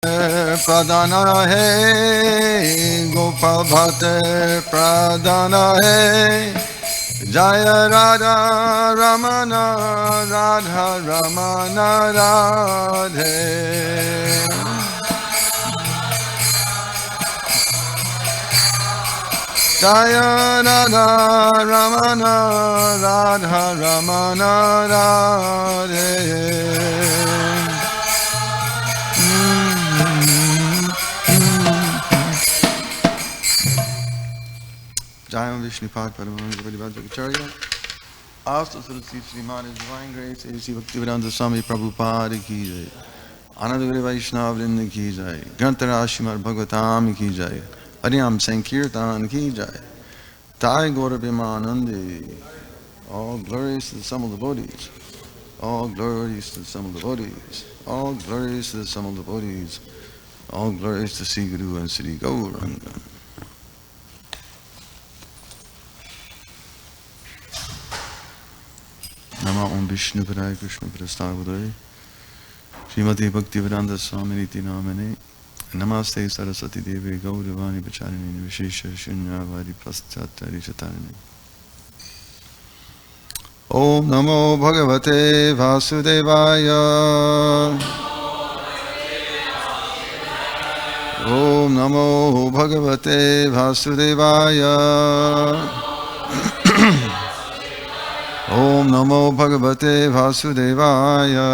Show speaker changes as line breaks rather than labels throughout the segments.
Pradana hai, Gopal Bhatta Pradana hai. Jaya Radha Ramana Radha Ramana Radhe. Jaya Radha Ramana Radha Ramana Radhe. Jaya Vishnupad Paramahansa Parivrata Acharya. Also to receive Srimad His Divine Grace, A.C. Bhaktivedanta Swami Prabhupada ki jai. Anandagiri Vaishnava Vrinda ki jai. Grantara Srimad Bhagavatam ki jai. Hariyam Sankirtan ki jai. Jai Gaura Bhimanandi. All glories to the sum of the devotees. All glories to the sum of the devotees. All glories to the sum of the devotees. All glories to Sri Guru and Sri Gauranga. Nama Om Vishnu Padaya Krishna Prasthavadaya Srimati Bhaktivedanta Swami Niti Namane Namaste Saraswati Devi Gauravani Pacharini Vishesha Shunyavadi Paschatari Chatarani. Om Namo Bhagavate Vasudevaya. Om Namo Bhagavate Vasudevaya. Om Namo Bhagavate Vasudevaya.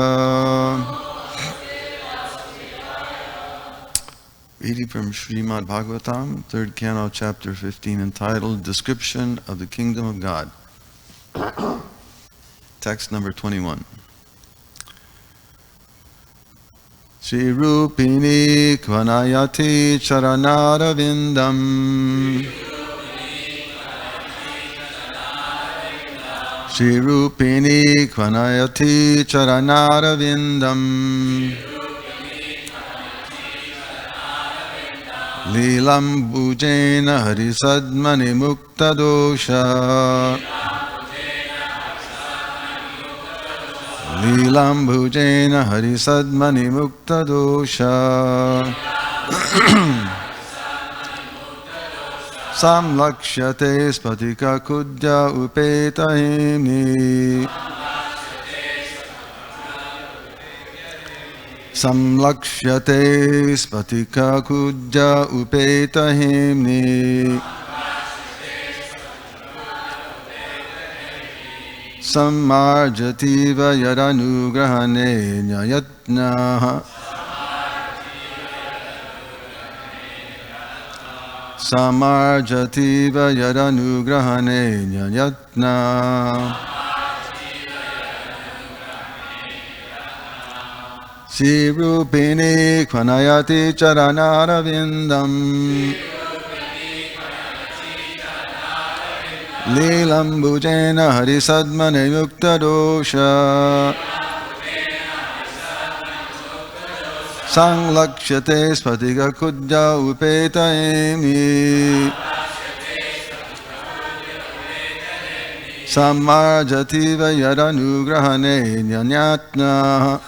Reading from Srimad Bhagavatam, 3rd Canto, Chapter 15, entitled Description of the Kingdom of God. Text number 21. Shri Rupini Kvanayati Charanarvindam. Shri Rupini Kvanayati Charanarvindam. Lilam Bhujena Harisadmani Mukta Dosha. Lilam Bhujena Harisadmani Mukta Dosha. Samlakshate Spatika Kudya Upetahimni. Samlakshate Spatika Kudya Upetahimni. Sammarjativa Yadanugrahane Nyayatna. Samarjativa Yadanugrahane Nyayatna. Shri Rupini Kvanayati Charanarvindam. Lilam Bhujena Harisadmane Mukta Dosha. Sanglakshate Spatika Kudya Upetahimni. Samarjativa Yadanugrahane Nyanyatna.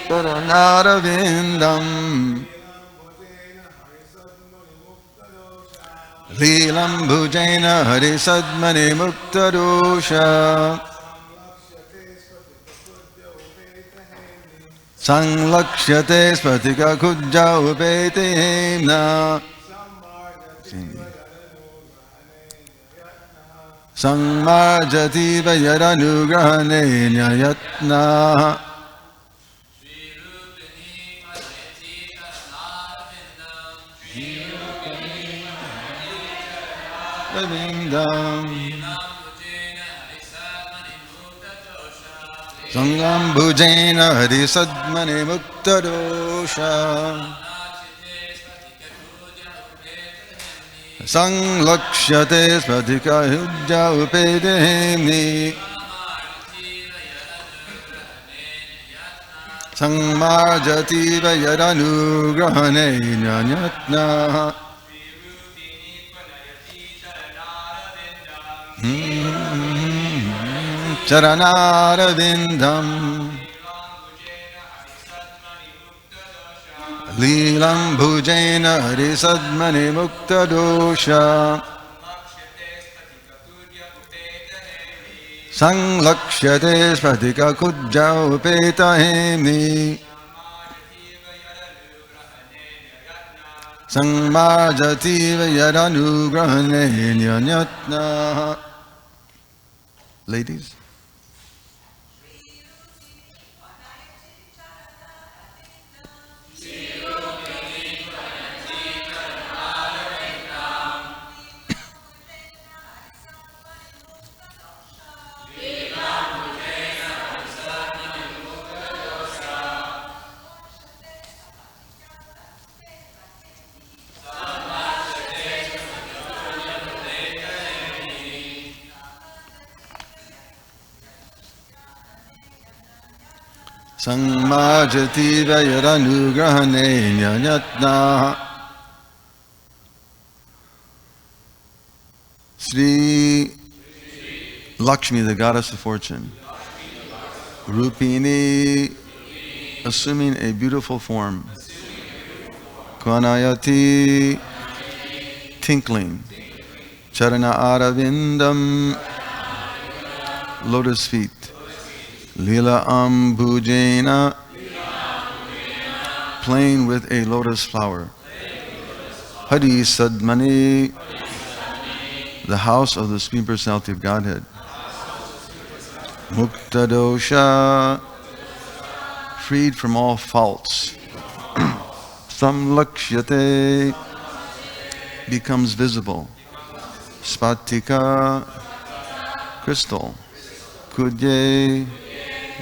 Charanarvindam. Lilam Bhujena Harisadmani Mukta Dosha. Sanglakshate Spatika Kudya Upetahimna. Sammarjativa Yadanugrahane Nyayatna. Sangam Bhujena Harisadmani Mukta Dosha. Sanglakshate Spatika Kudya Upetahimni. Sammarjativa Yadanugrahane Nyanyatna. Charanaravindam Leelam Bhujena Harisadmani Mukta Dosha Sanglakshyate Spadika Kujja Upeta Hemi Sangmajativa Yadanugrahane Nyanyatna. Ladies? Sangmajati Vayaranugrahane Nyanyatna. Sri Lakshmi, the goddess of fortune. Rupini, assuming a beautiful form. Kvanayati, tinkling. Charana Aravindam, lotus feet. Lila Ambujena, playing with a lotus flower. Hari Sadmani, the house of the Supreme Personality of Godhead. Mukta Dosha, freed from all faults. Samlakshyate, becomes visible. Spatika, crystal. Kudye,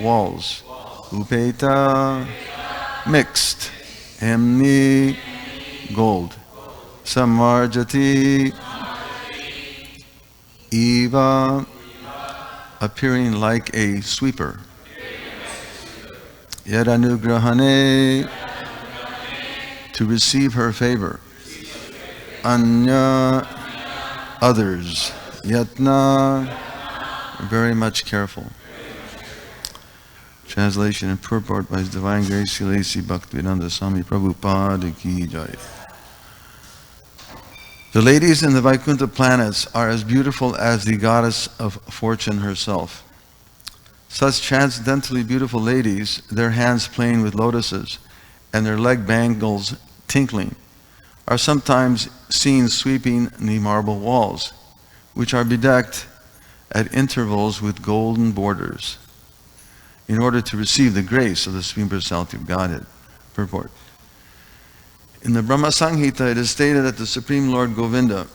walls. Upeta, mixed. Hemni, gold. Samarjati, Eva, appearing like a sweeper. Yadanugrahane, to receive her favor. Anya, others. Yatna, very much careful. Translation and purport by His Divine Grace Sri Bhaktivedanta Swami Prabhupada Ki Jai. The ladies in the Vaikuntha planets are as beautiful as the goddess of fortune herself. Such transcendently beautiful ladies, their hands playing with lotuses and their leg bangles tinkling, are sometimes seen sweeping the marble walls, which are bedecked at intervals with golden borders, in order to receive the grace of the Supreme Personality of Godhead. Purport. In the Brahma Samhita, it is stated that the Supreme Lord Govinda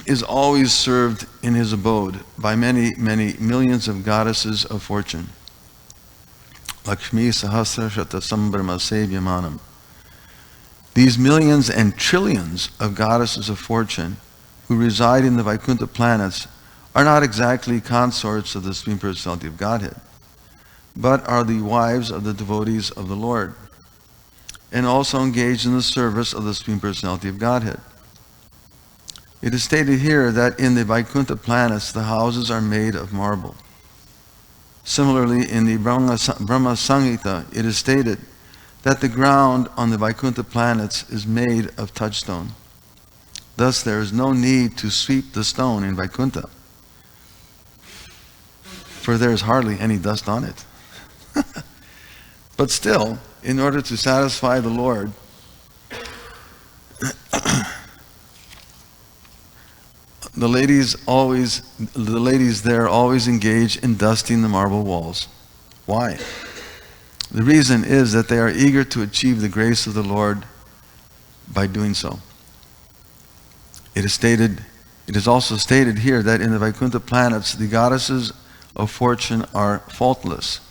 is always served in his abode by many, many millions of goddesses of fortune. Lakshmi Sahasra Shata Sambrahma Sevyamanam. These millions and trillions of goddesses of fortune who reside in the Vaikuntha planets are not exactly consorts of the Supreme Personality of Godhead, but are the wives of the devotees of the Lord, and also engaged in the service of the Supreme Personality of Godhead. It is stated here that in the Vaikuntha planets, the houses are made of marble. Similarly, in the Brahma Samhita, it is stated that the ground on the Vaikuntha planets is made of touchstone. Thus, there is no need to sweep the stone in Vaikuntha, for there is hardly any dust on it. But still, in order to satisfy the Lord, the ladies there always engage in dusting the marble walls. Why? The reason is that they are eager to achieve the grace of the Lord by doing so. It is also stated here that in the Vaikuntha planets, the goddesses of fortune are faultless.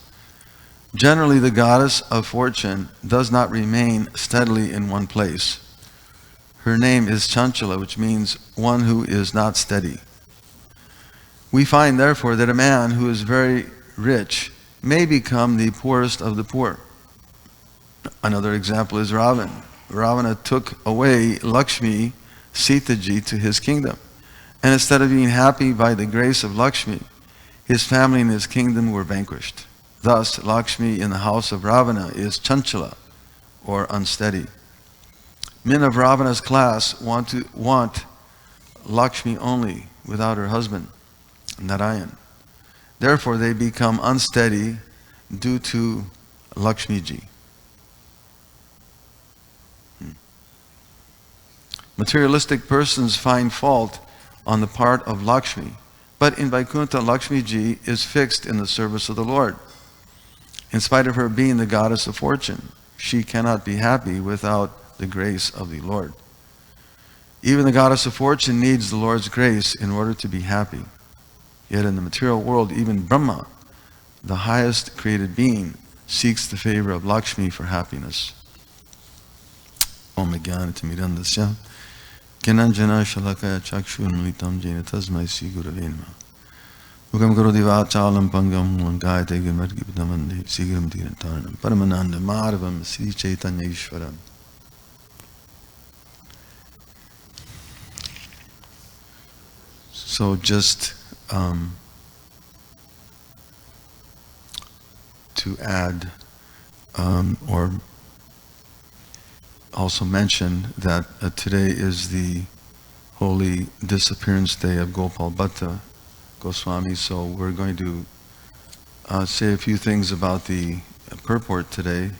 Generally, the goddess of fortune does not remain steadily in one place. Her name is Chanchala, which means one who is not steady. We find, therefore, that a man who is very rich may become the poorest of the poor. Another example is Ravana. Ravana took away Lakshmi, Sitaji, to his kingdom, And instead of being happy by the grace of Lakshmi, his family and his kingdom were vanquished. Thus, Lakshmi in the house of Ravana is chanchala, or unsteady. Men of Ravana's class want Lakshmi only, without her husband, Narayan. Therefore, they become unsteady due to Lakshmi ji. Materialistic persons find fault on the part of Lakshmi, but in Vaikuntha, Lakshmi ji is fixed in the service of the Lord. In spite of her being the goddess of fortune, she cannot be happy without the grace of the Lord. Even the goddess of fortune needs the Lord's grace in order to be happy. Yet in the material world, even Brahma, the highest created being, seeks the favor of Lakshmi for happiness. Om Jnana-timirandasya Gyananjana Shalakaya Chakshurmilitam Jena Tasmai Sri Gurave Namaha. Mukam Karoti Vachalam Pangam Gayate Gurmargiptamande Sigram Tirantaranam Paramananda Madhavam Sri Chaitanya Ishvaram. So just to add or also mention that today is the holy disappearance day of Gopal Bhatta Goswami, so we're going to say a few things about the purport today,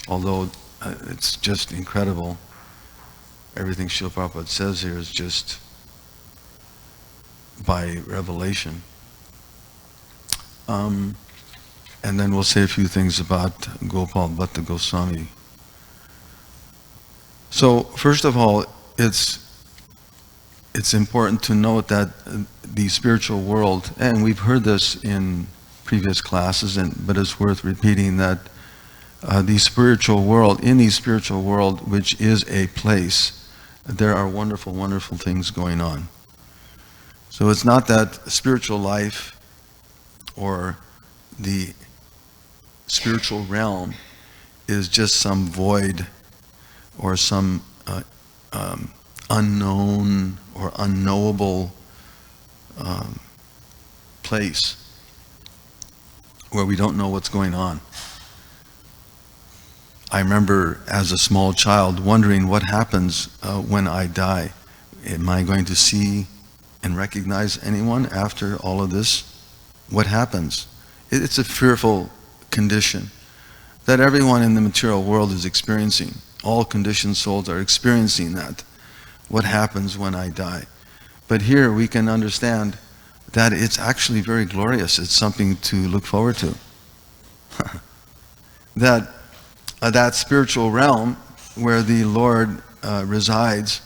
although it's just incredible. Everything Srila Prabhupada says here is just by revelation. And then we'll say a few things about Gopal Bhatta Goswami. So first of all, it's important to note that the spiritual world, and we've heard this in previous classes, but it's worth repeating that in the spiritual world, which is a place, there are wonderful, wonderful things going on. So it's not that spiritual life or the spiritual realm is just some void or some unknown or unknowable place where we don't know what's going on. I remember as a small child wondering what happens when I die. Am I going to see and recognize anyone after all of this? What happens? It's a fearful condition that everyone in the material world is experiencing. All conditioned souls are experiencing that. What happens when I die? But here we can understand that it's actually very glorious. It's something to look forward to. That spiritual realm where the Lord resides,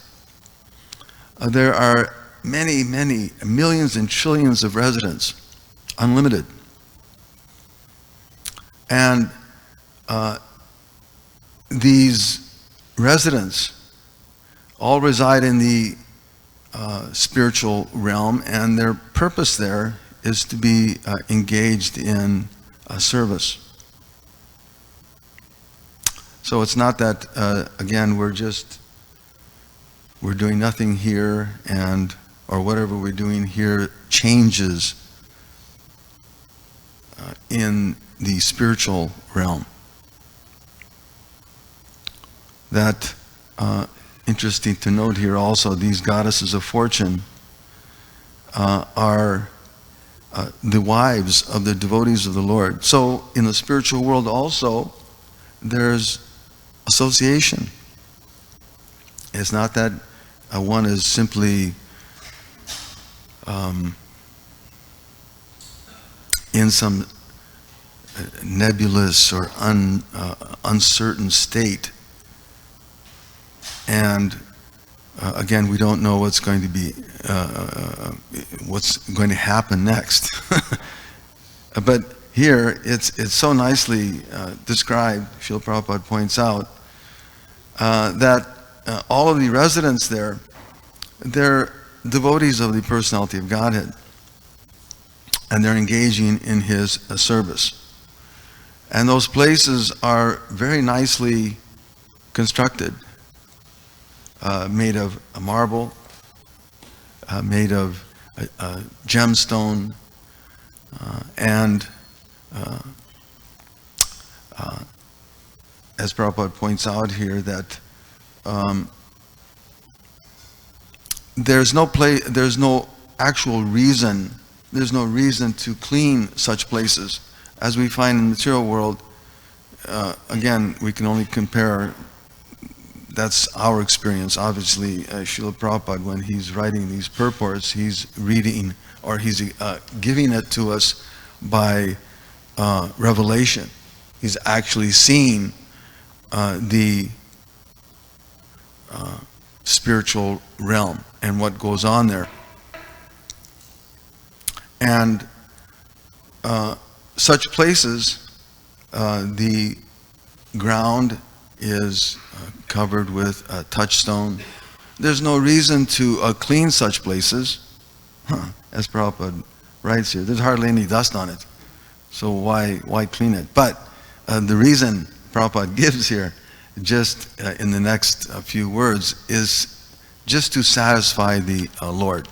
there are many, many millions and trillions of residents, unlimited. And these residents all reside in the spiritual realm, and their purpose there is to be engaged in service. So it's not that, again, we're doing nothing here, or whatever we're doing here changes in the spiritual realm. That interesting to note here also, these goddesses of fortune are the wives of the devotees of the Lord. So in the spiritual world also, there's association. It's not that one is simply in some nebulous or uncertain state. And again, we don't know what's going to be, what's going to happen next. But here, it's so nicely described, Srila Prabhupada points out, that all of the residents there, they're devotees of the personality of Godhead. And they're engaging in His service. And those places are very nicely constructed, made of marble. made of a gemstone, and as Prabhupada points out here, that there's no actual reason, there's no reason to clean such places. As we find in the material world, again, we can only compare, that's our experience. Obviously, Srila Prabhupada, when he's writing these purports, he's reading, or he's giving it to us by revelation. He's actually seeing the spiritual realm and what goes on there. And such places, the ground is covered with a touchstone. There's no reason to clean such places, as Prabhupada writes here. There's hardly any dust on it, so why clean it? But the reason Prabhupada gives here, just in the next few words, is just to satisfy the Lord,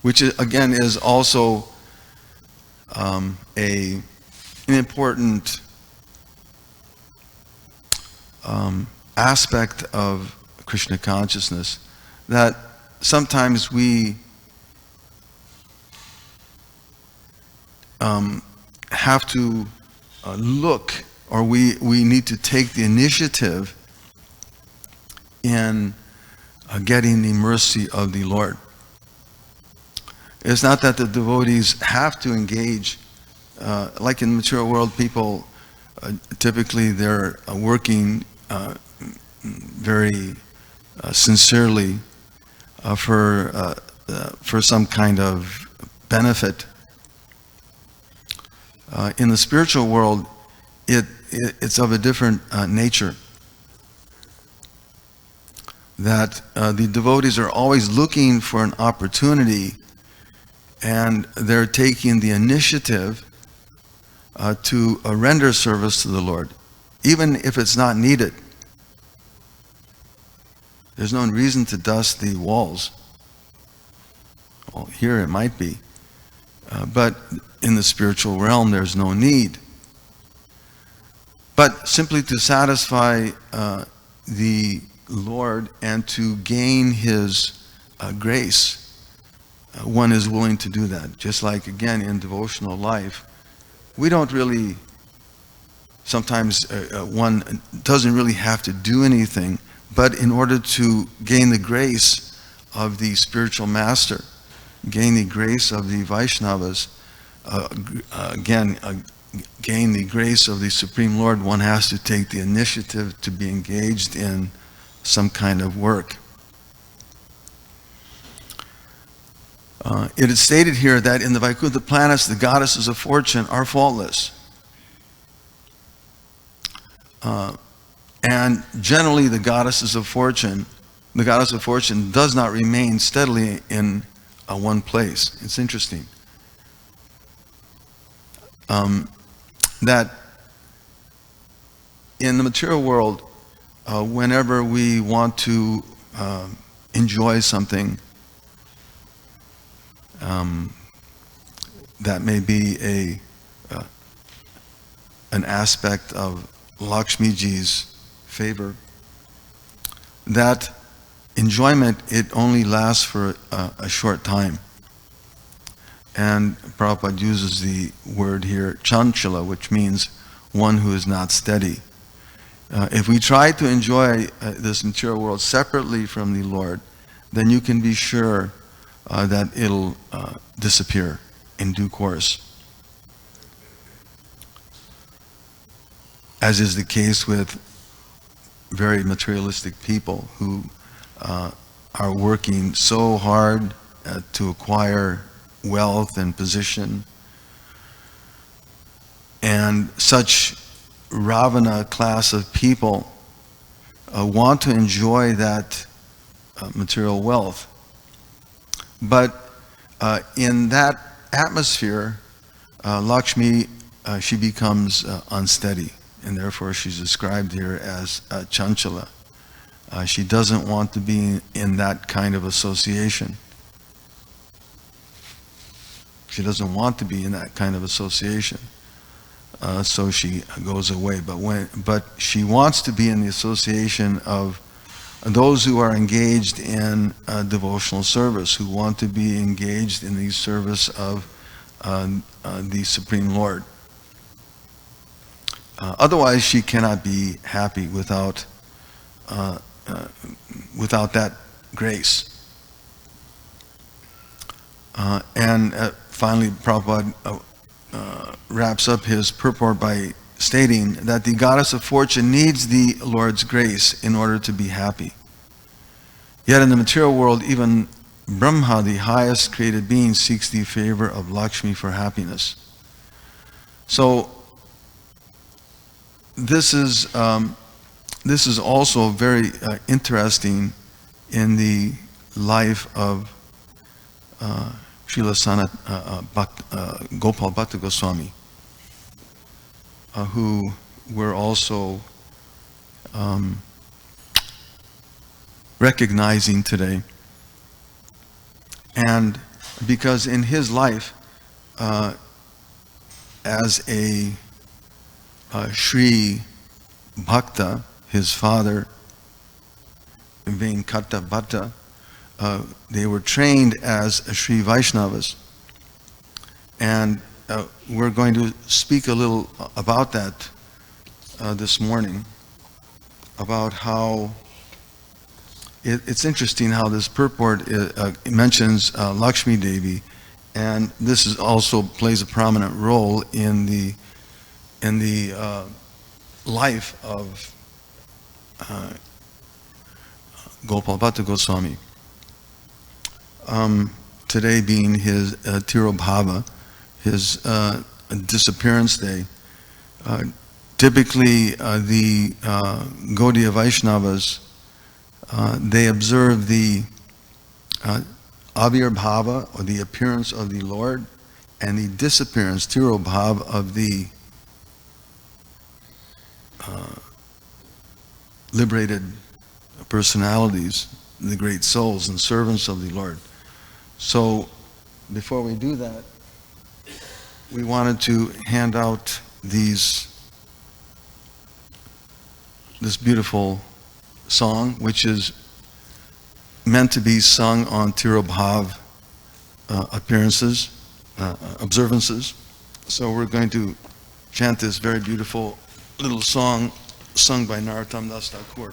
which again is also an important aspect of Krishna consciousness, that sometimes we have to look, or we need to take the initiative in getting the mercy of the Lord. It's not that the devotees have to engage, like in the material world, people typically they're working very sincerely for some kind of benefit. In the spiritual world, it's of a different nature. That the devotees are always looking for an opportunity, and they're taking the initiative to render service to the Lord, even if it's not needed. There's no reason to dust the walls. Well, here it might be, but in the spiritual realm there's no need. But simply to satisfy the Lord and to gain His grace, one is willing to do that. Just like, again, in devotional life, we don't really, sometimes one doesn't really have to do anything, but in order to gain the grace of the spiritual master, gain the grace of the Vaishnavas, gain the grace of the Supreme Lord, one has to take the initiative to be engaged in some kind of work. It is stated here that in the Vaikuntha planets, the goddesses of fortune are faultless. And generally the goddess of fortune does not remain steadily in one place. It's interesting. That in the material world, whenever we want to enjoy something, that may be an aspect of Lakshmiji's favor, that enjoyment, it only lasts for a short time. And Prabhupada uses the word here, chanchala, which means one who is not steady. If we try to enjoy this material world separately from the Lord, then you can be sure that it'll disappear in due course. As is the case with very materialistic people who are working so hard to acquire wealth and position. And such Ravana class of people want to enjoy that material wealth. But in that atmosphere, Lakshmi, she becomes unsteady, and therefore she's described here as chanchala. She doesn't want to be in that kind of association. She doesn't want to be in that kind of association, so she goes away. But she wants to be in the association of those who are engaged in devotional service, who want to be engaged in the service of the Supreme Lord. Otherwise, she cannot be happy without that grace. And finally, Prabhupada wraps up his purport by stating that the goddess of fortune needs the Lord's grace in order to be happy. Yet in the material world, even Brahma, the highest created being, seeks the favor of Lakshmi for happiness. So this is also very interesting in the life of Srila Gopal Bhatta Goswami, who we're also recognizing today. And because in his life, as a Sri Bhakta, his father, Venkata Bhatta, they were trained as Sri Vaishnavas. And we're going to speak a little about that this morning, about how it's interesting how this purport mentions Lakshmi Devi, and this is also plays a prominent role in the life of Gopal Bhatta Goswami. Today being his Tirobhava, his disappearance day. Typically, the Gaudiya Vaishnavas, they observe the Avirbhava, or the appearance of the Lord, and the disappearance, Tirobhava, of the liberated personalities, the great souls and servants of the Lord. So, before we do that, we wanted to hand out this beautiful song, which is meant to be sung on Tirobhav observances. So we're going to chant this very beautiful little song sung by Narottam Das Thakur.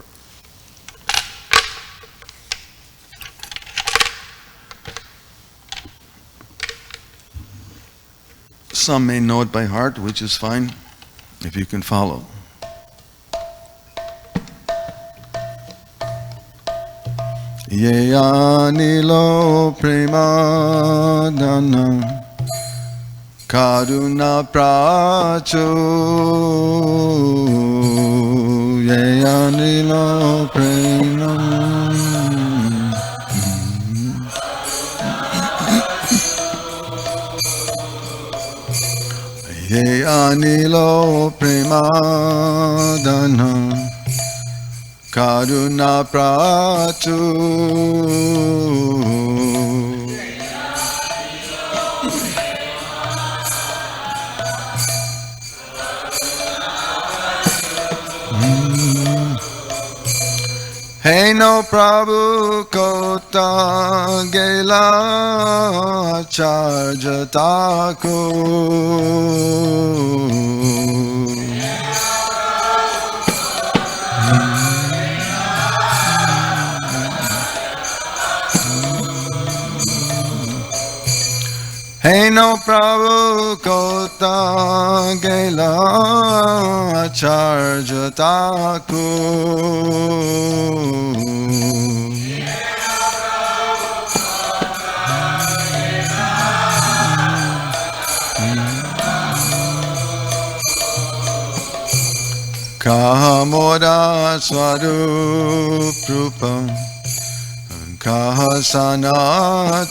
Some may know it by heart, which is fine, if you can follow. Ye anilo premadhanam karuna pracho. Ye anilo premadhanam. Ye anilo premadhanam karuna prachu. Hey no Prabhu kota gela charja taku. Hey no Prabhu kota gela charja taku. Kahamora swarup rupam kaha sanatan.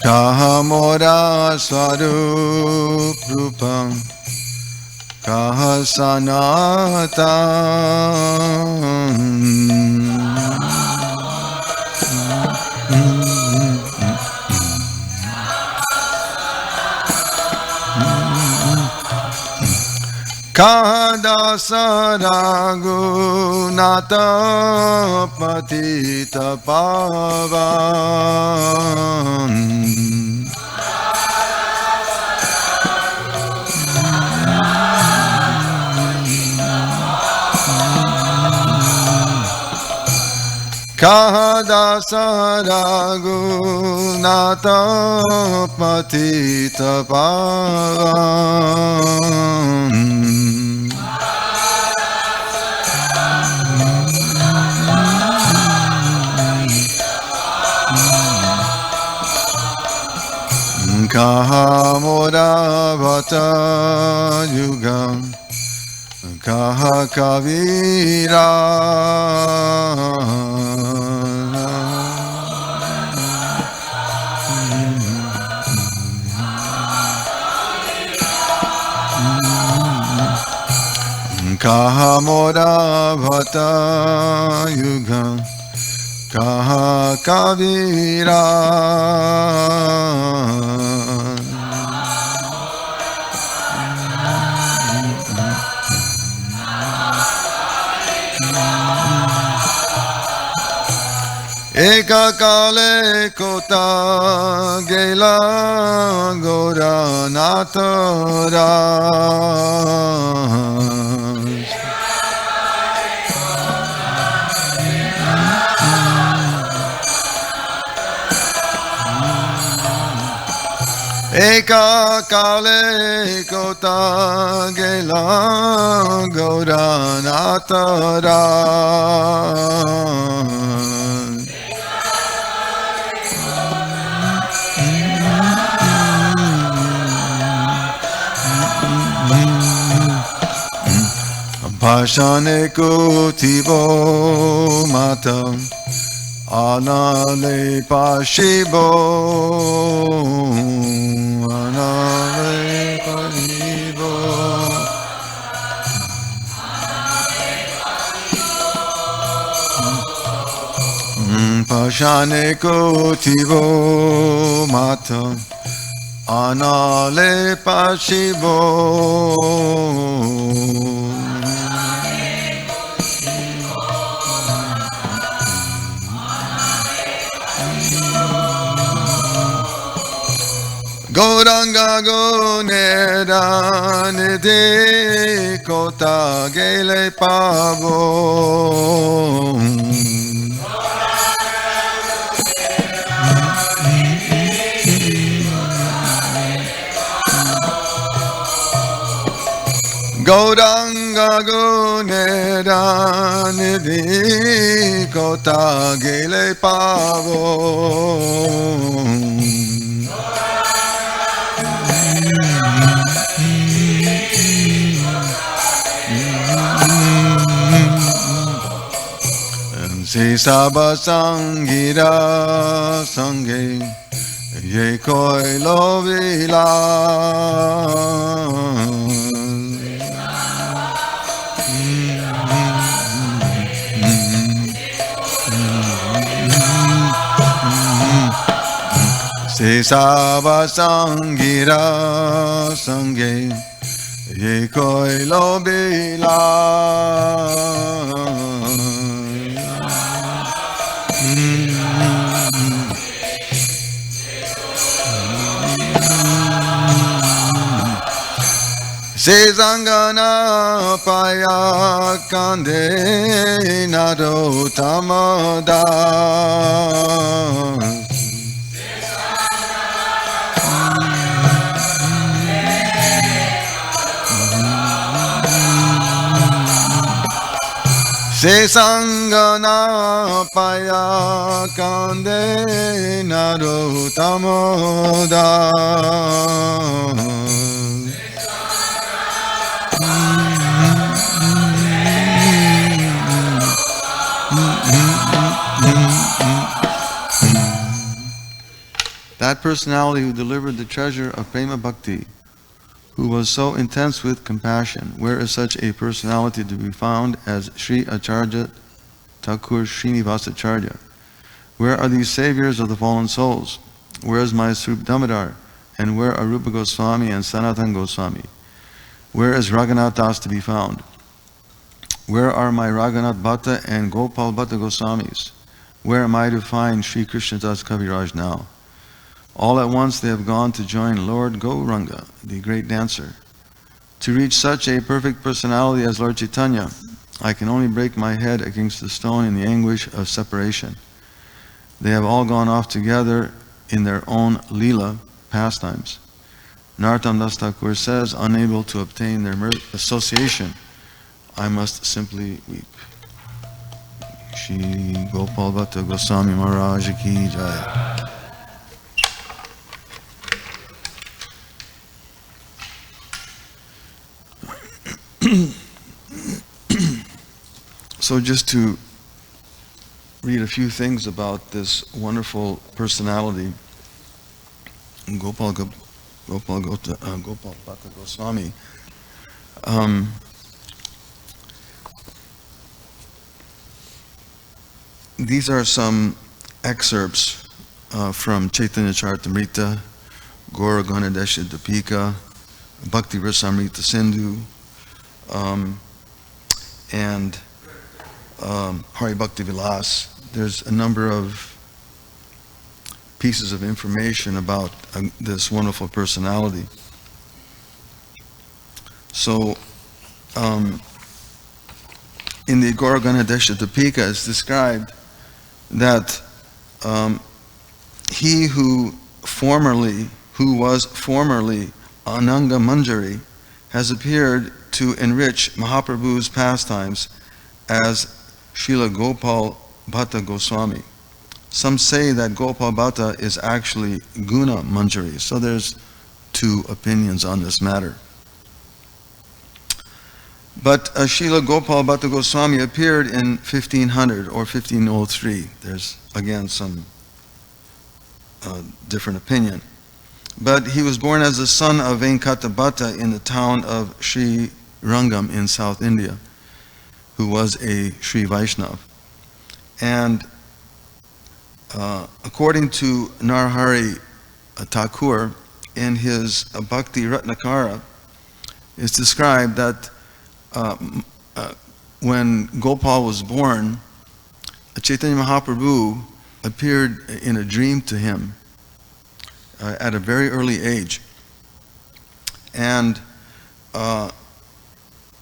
Kaha mora swarup rupam Kaha sanatan Kaha dasa raghunata patita pavan Kaha dasa raghunata patita pavan Kaha moda bhata yugam Kaha kavira Kaha moda bhata yugam Kaha kavira Eka kale kota gela gora natara Eka kale kota gela gora natara Pashane kutibo matam Anale pashibo Anale pashibo Pashane kutibo matam Anale pashibo Goranga gonera nede kota gele pavo Goranga gonera nede kota gele pavo Se sabasangira sange ye koi lovila Se sabasangira sange ye koi lovila Se zangana paya kande nado tamada Se sangana paya kande nado tamada That personality who delivered the treasure of Prema Bhakti, who was so intense with compassion, where is such a personality to be found as Sri Acharya Thakur Srinivasacharya? Where are these saviors of the fallen souls? Where is my Srup Damodar? And where are Rupa Goswami and Sanatan Goswami? Where is Raghunath Das to be found? Where are my Raghunath Bhatta and Gopal Bhatta Goswamis? Where am I to find Sri Krishna Das Kaviraj now? All at once they have gone to join Lord Gauranga, the great dancer. To reach such a perfect personality as Lord Chaitanya, I can only break my head against the stone in the anguish of separation. They have all gone off together in their own Leela pastimes. Narottam Das Thakur says, unable to obtain their association, I must simply weep. Shri Gopal Bhatta Goswami Maharaj Ki Jai. So just to read a few things about this wonderful personality, Gopal Bhatta Goswami. These are some excerpts from Chaitanya Charitamrita, Gaura Ganadesha Dipika, Bhakti Rasamrita Sindhu, and Hari Bhakti Vilas. There's a number of pieces of information about this wonderful personality. So, in the Gaura Ganadesha Dipika it's described that he who was formerly Ananga Manjari has appeared to enrich Mahaprabhu's pastimes as Srila Gopal Bhatta Goswami. Some say that Gopal Bhatta is actually Guna Manjari. So there's two opinions on this matter. But Srila Gopal Bhatta Goswami appeared in 1500 or 1503. There's again some different opinion. But he was born as the son of Venkata Bhatta in the town of Sri Rangam in South India, who was a Sri Vaishnava. And according to Narhari Thakur, in his Bhakti Ratnakara, it's described that when Gopal was born, Chaitanya Mahaprabhu appeared in a dream to him at a very early age. And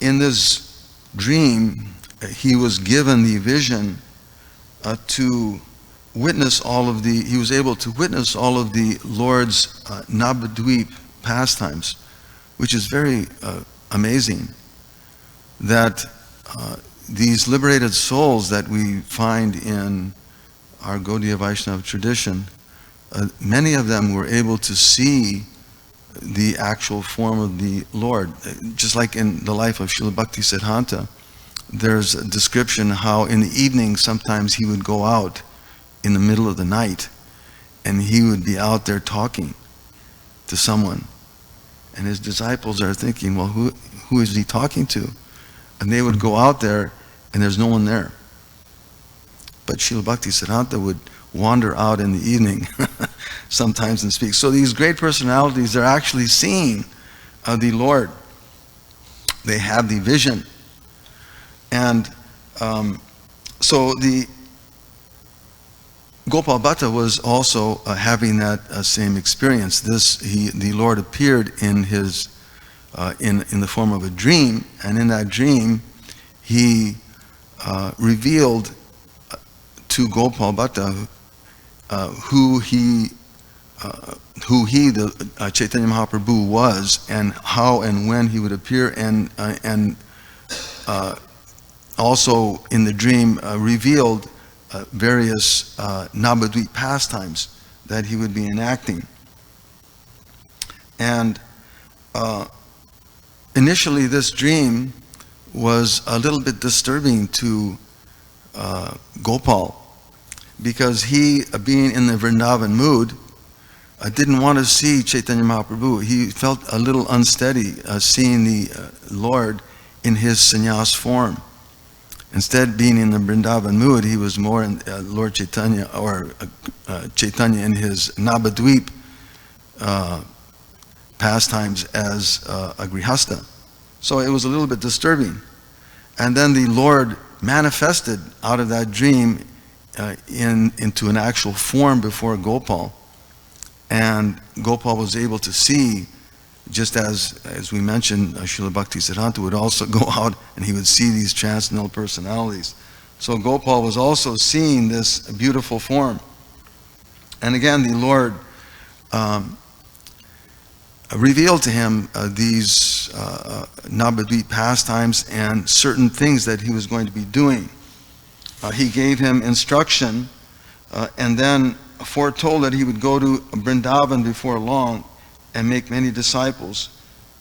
in this dream, he was given the vision to witness he was able to witness all of the Lord's Navadvip pastimes, which is very amazing that these liberated souls that we find in our Gaudiya Vaishnava tradition, many of them were able to see the actual form of the Lord. Just like in the life of Srila Bhakti Siddhanta, there's a description how in the evening sometimes he would go out in the middle of the night and he would be out there talking to someone. And his disciples are thinking, well, who is he talking to? And they would go out there and there's no one there. But Srila Bhakti Siddhanta would wander out in the evening sometimes and speak. So these great personalities are actually seeing the Lord. They have the vision. And so the Gopal Bhatta was also having that same experience. The Lord appeared in his in the form of a dream, and in that dream he revealed to Gopal Bhatta who the Chaitanya Mahaprabhu was, and how and when he would appear, and also in the dream revealed various Navadvip pastimes that he would be enacting. And initially this dream was a little bit disturbing to Gopal, because he, being in the Vrindavan mood, didn't want to see Chaitanya Mahaprabhu. He felt a little unsteady seeing the Lord in his sannyas form. Instead, being in the Vrindavan mood, he was more in Lord Chaitanya, or Chaitanya in his Navadvip pastimes as a grihastha. So it was a little bit disturbing. And then the Lord manifested out of that dream into an actual form before Gopal. And Gopal was able to see, just as we mentioned, Srila Bhaktisiddhanta would also go out and he would see these transcendental personalities. So Gopal was also seeing this beautiful form. And again, the Lord revealed to him these Navadvip pastimes and certain things that he was going to be doing. He gave him instruction and then foretold that he would go to Vrindavan before long and make many disciples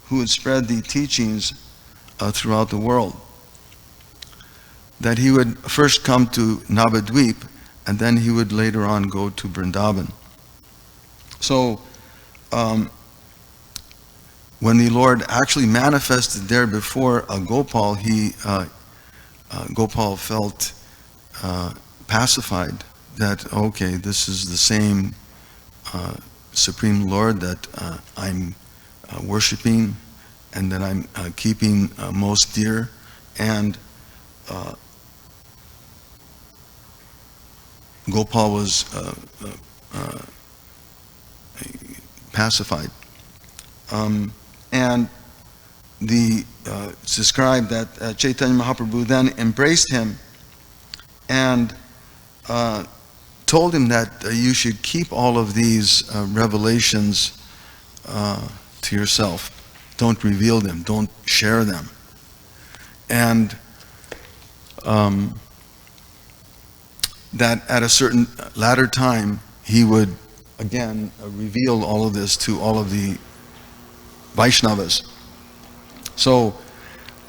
who would spread the teachings throughout the world. That he would first come to Navadvip and then he would later on go to Vrindavan. So when the Lord actually manifested there before Gopal, Gopal felt pacified that, okay, this is the same Supreme Lord that I'm worshiping and that I'm keeping most dear. And Gopal was pacified. And it's described that Chaitanya Mahaprabhu then embraced him and told him that you should keep all of these revelations to yourself. Don't reveal them. Don't share them. And that at a certain latter time, he would again reveal all of this to all of the Vaishnavas. So,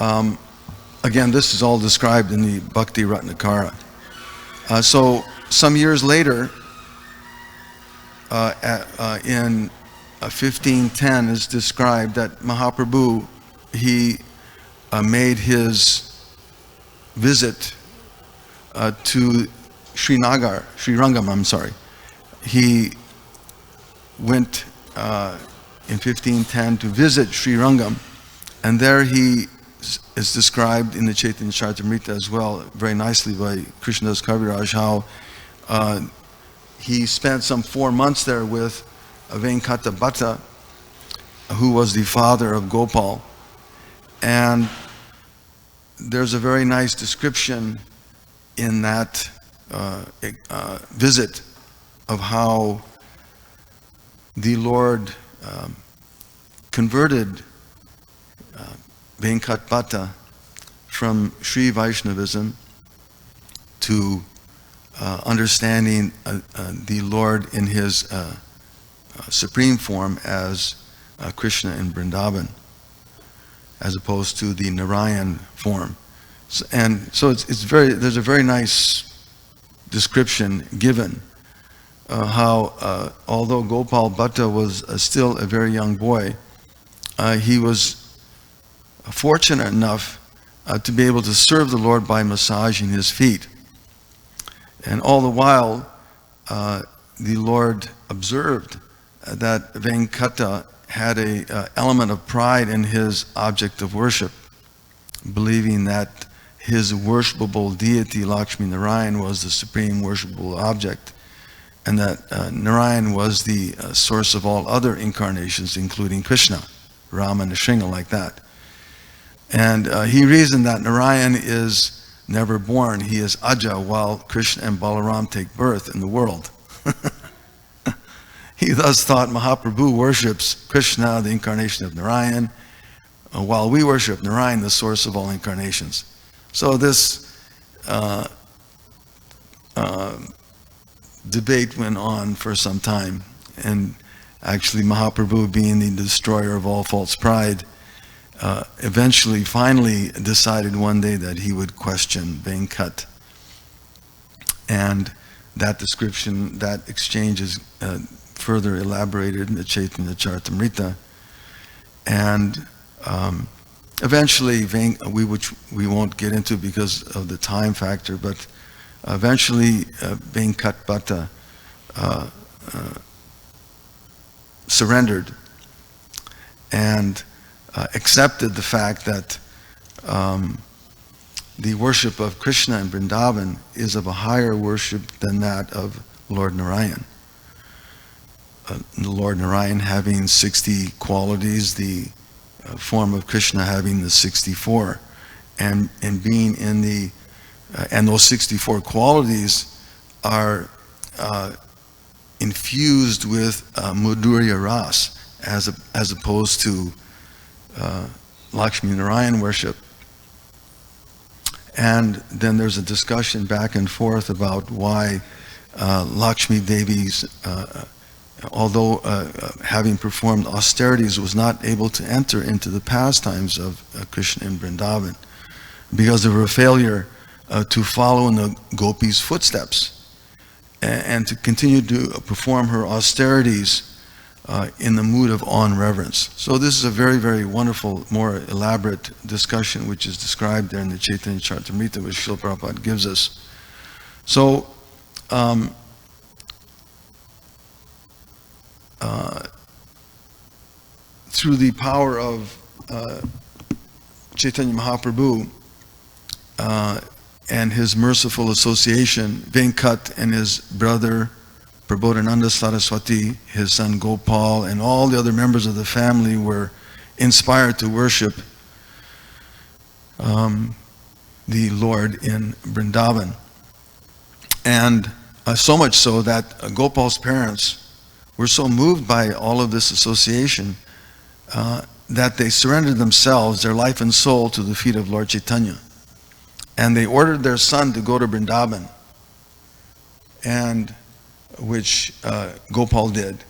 again, this is all described in the Bhakti Ratnakara. So, some years later, in 1510, is described that Mahaprabhu, he made his visit to Srirangam. He went in 1510 to visit Srirangam, and there he is described in the Chaitanya Charitamrita as well, very nicely by Krishnadas Kaviraj, how he spent some 4 months there with Venkata Bhatta, who was the father of Gopal. And there's a very nice description in that visit of how the Lord converted Venkat Bhatta from Sri Vaishnavism to understanding the Lord in his supreme form as Krishna in Vrindavan, as opposed to the Narayan form. And so there's a very nice description given how although Gopal Bhatta was still a very young boy, he was fortunate enough to be able to serve the Lord by massaging his feet. And all the while, the Lord observed that Venkata had an element of pride in his object of worship, believing that his worshipable deity, Lakshmi Narayan, was the supreme worshipable object, and that Narayan was the source of all other incarnations, including Krishna, Rama, Nrsimha, like that. And he reasoned that Narayan is never born. He is Aja, while Krishna and Balaram take birth in the world. He thus thought Mahaprabhu worships Krishna, the incarnation of Narayan, while we worship Narayan, the source of all incarnations. So this debate went on for some time, and actually Mahaprabhu, being the destroyer of all false pride, finally decided one day that he would question Venkat. And that description, that exchange is further elaborated in the Chaitanya Charitamrita. And eventually, which we won't get into because of the time factor, but eventually Venkatbhatta surrendered and accepted the fact that the worship of Krishna in Vrindavan is of a higher worship than that of Lord Narayan. The Lord Narayan having 60 qualities, the form of Krishna having the 64, and being in the and those 64 qualities are infused with Madhurya Ras, as opposed to Lakshmi Narayan worship. And then there's a discussion back and forth about why Lakshmi Devi's, although having performed austerities, was not able to enter into the pastimes of Krishna in Vrindavan because of her failure to follow in the gopis' footsteps and to continue to perform her austerities in the mood of awe and reverence. So this is a very, very wonderful, more elaborate discussion which is described there in the Chaitanya Charitamrita, which Srila Prabhupada gives us. So through the power of Chaitanya Mahaprabhu and his merciful association, Venkat and his brother Prabodhananda Saraswati, his son Gopal, and all the other members of the family were inspired to worship the Lord in Vrindavan. And so much so that Gopal's parents were so moved by all of this association that they surrendered themselves, their life and soul, to the feet of Lord Chaitanya. And they ordered their son to go to Vrindavan, and which Gopal did.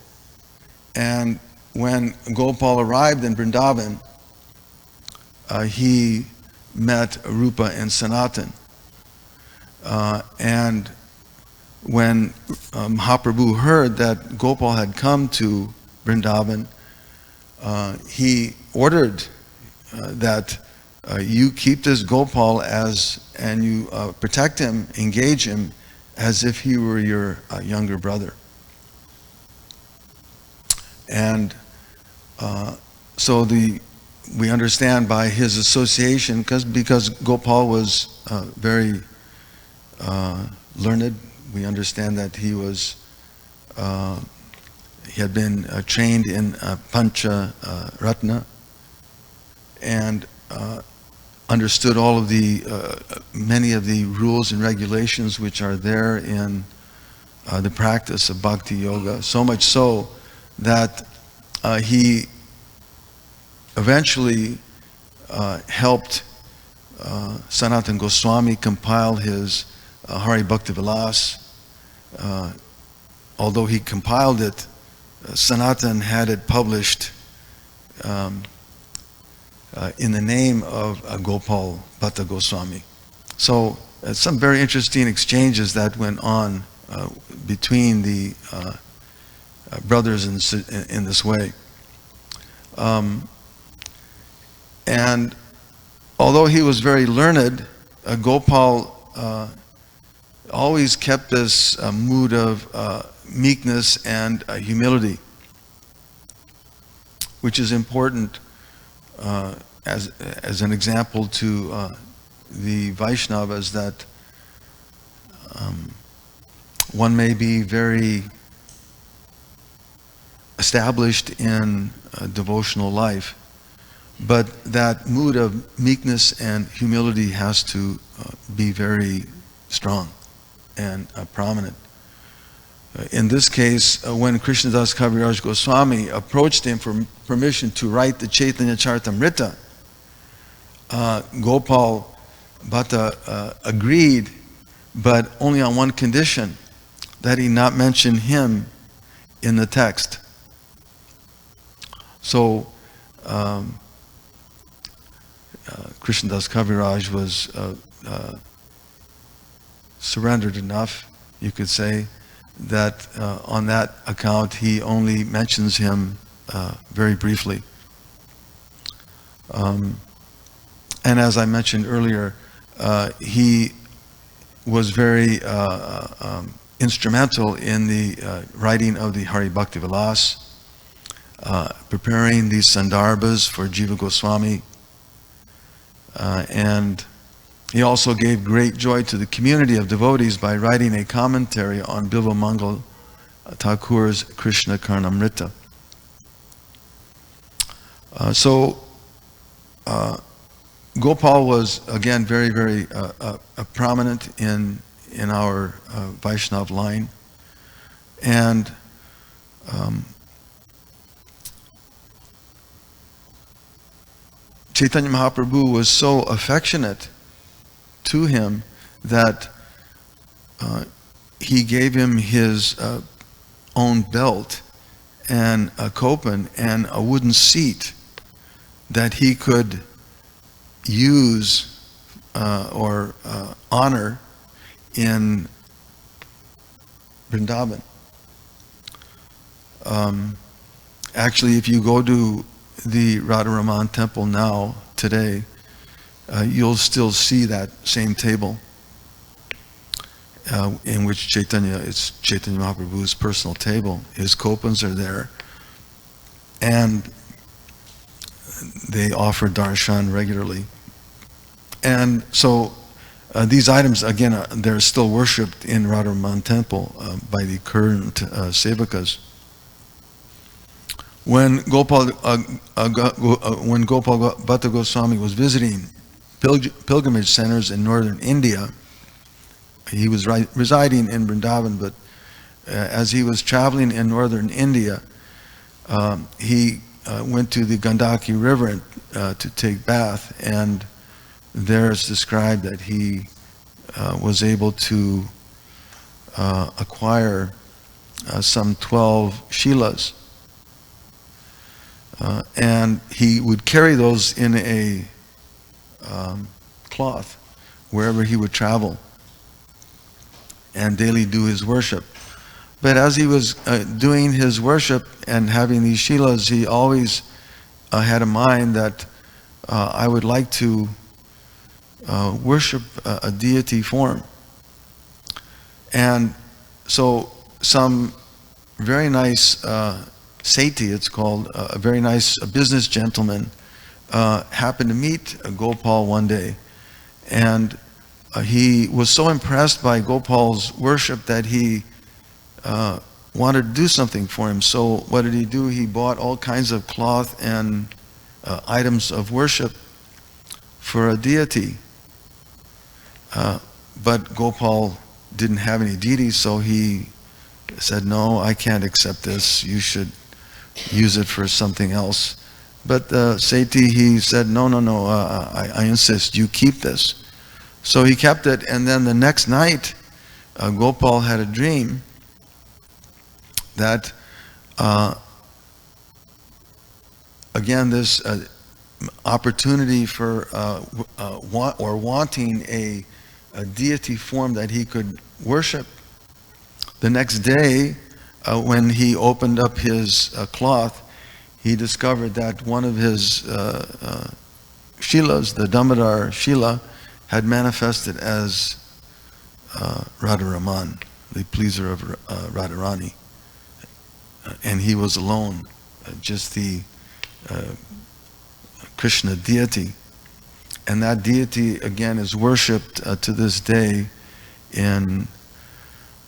And when Gopal arrived in Vrindavan, he met Rupa and Sanatan. And when Mahaprabhu heard that Gopal had come to Vrindavan, he ordered that you keep this Gopal and you protect him, engage him, as if he were your younger brother. And so we understand by his association, because Gopal was very learned, we understand that he had been trained in Pancha Ratna and understood all of the many of the rules and regulations which are there in the practice of bhakti yoga, so much so that he eventually helped Sanatana Goswami compile his Hari Bhakti Vilas. Although he compiled it, Sanatan had it published in the name of Gopal Bhatta Goswami. So some very interesting exchanges that went on between the brothers in this way. And although he was very learned, Gopal always kept this mood of meekness and humility, which is important as an example to the Vaishnavas, that one may be very established in devotional life, but that mood of meekness and humility has to be very strong and prominent. In this case, when Krishnadas Kaviraj Goswami approached him for permission to write the Chaitanya Charitamrita, Gopal Bhatta agreed, but only on one condition, that he not mention him in the text. So Krishnadas Kaviraj was surrendered enough, you could say, that on that account he only mentions him very briefly. And as I mentioned earlier, he was very instrumental in the writing of the Hari Bhakti Vilas, preparing these sandarbhas for Jiva Goswami, and he also gave great joy to the community of devotees by writing a commentary on Bilva Mangal Thakur's Krishna Karnamrita. Gopal was again very, very prominent in our Vaishnav line, and Chaitanya Mahaprabhu was so affectionate to him that he gave him his own belt and a kopan and a wooden seat that he could use or honor in Vrindavan. Actually, if you go to the Radharaman temple now, today, you'll still see that same table in which it's Chaitanya Mahaprabhu's personal table. His kopans are there, and they offer darshan regularly. And so these items, again, they're still worshipped in Radharaman temple by the current sevakas. When Gopal Bhatta Goswami was visiting pilgrimage centers in northern India, he was residing in Vrindavan, but as he was traveling in northern India, he went to the Gandaki River to take bath, and there it's described that he was able to acquire some 12 shilas. And he would carry those in a cloth wherever he would travel and daily do his worship. But as he was doing his worship and having these shilas, he always had a mind that I would like to worship a deity form. And so some very nice Sati, it's called, a very nice business gentleman, happened to meet Gopal one day. And he was so impressed by Gopal's worship that he wanted to do something for him. So what did he do? He bought all kinds of cloth and items of worship for a deity. But Gopal didn't have any deities, so he said, no, I can't accept this. You should use it for something else. But Sati, he said, no, I insist, you keep this. So he kept it, and then the next night, Gopal had a dream that, again, this opportunity for wanting a deity form that he could worship. The next day, when he opened up his cloth, he discovered that one of his shilas, the Damodar Shila, had manifested as Radharaman, the pleaser of Radharani. And he was alone, just the Krishna deity. And that deity, again, is worshipped to this day in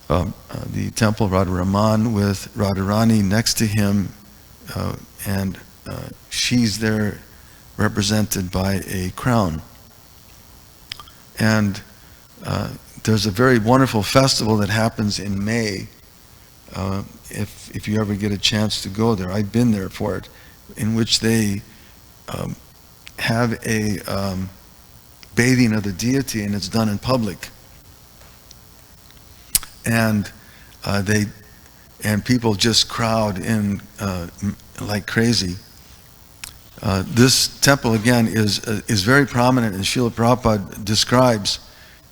the temple of Radharaman, with Radharani next to him, and she's there represented by a crown. And there's a very wonderful festival that happens in May, if you ever get a chance to go there. I've been there for it, in which they have a bathing of the deity, and it's done in public. And people just crowd in like crazy. This temple, again, is very prominent, and Srila Prabhupada describes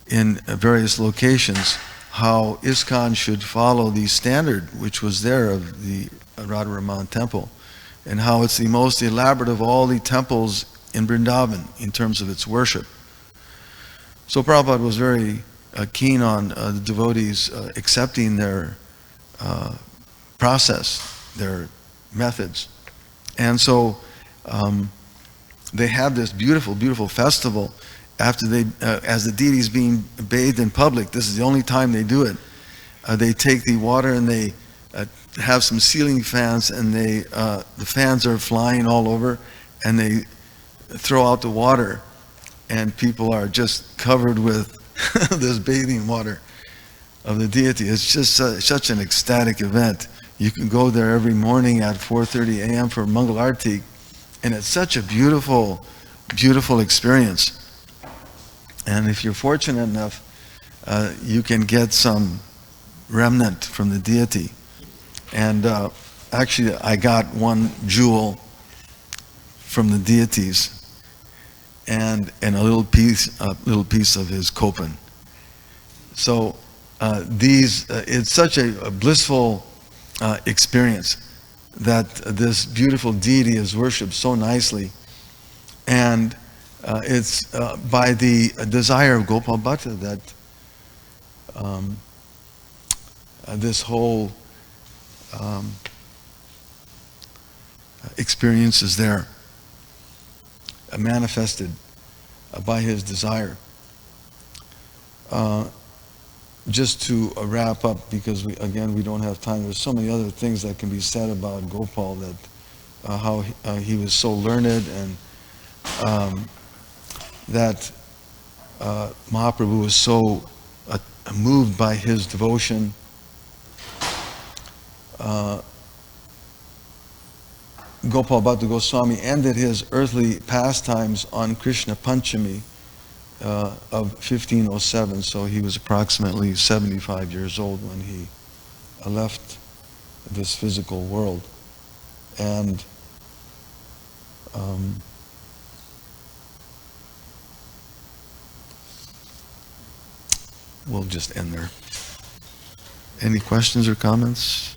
in various locations how ISKCON should follow the standard which was there of the Radharaman temple, and how it's the most elaborate of all the temples in Vrindavan in terms of its worship. So Prabhupada was very keen on the devotees accepting their process, their methods. And so they had this beautiful, beautiful festival after they, as the deity is being bathed in public. This is the only time they do it. They take the water and they have some ceiling fans, and the fans are flying all over, and they throw out the water, and people are just covered with this bathing water of the deity. It's just such an ecstatic event. You can go there every morning at 4:30 a.m. for Mangal Arti, and it's such a beautiful, beautiful experience. And if you're fortunate enough, you can get some remnant from the deity. And actually, I got one jewel from the deities, and a little piece of his kopan. So it's such a blissful experience that this beautiful deity is worshipped so nicely, and it's by the desire of Gopal Bhatta that this whole experience is there, manifested by his desire. Just to wrap up, because we don't have time. There's so many other things that can be said about Gopal, that how he was so learned, and that Mahaprabhu was so moved by his devotion. Gopal Bhatta Goswami ended his earthly pastimes on Krishna Panchami of 1507, so he was approximately 75 years old when he left this physical world. And we'll just end there. Any questions or comments?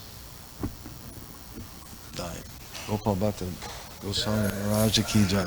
Gopal Bhatta Goswami Maharaja Ki Jai.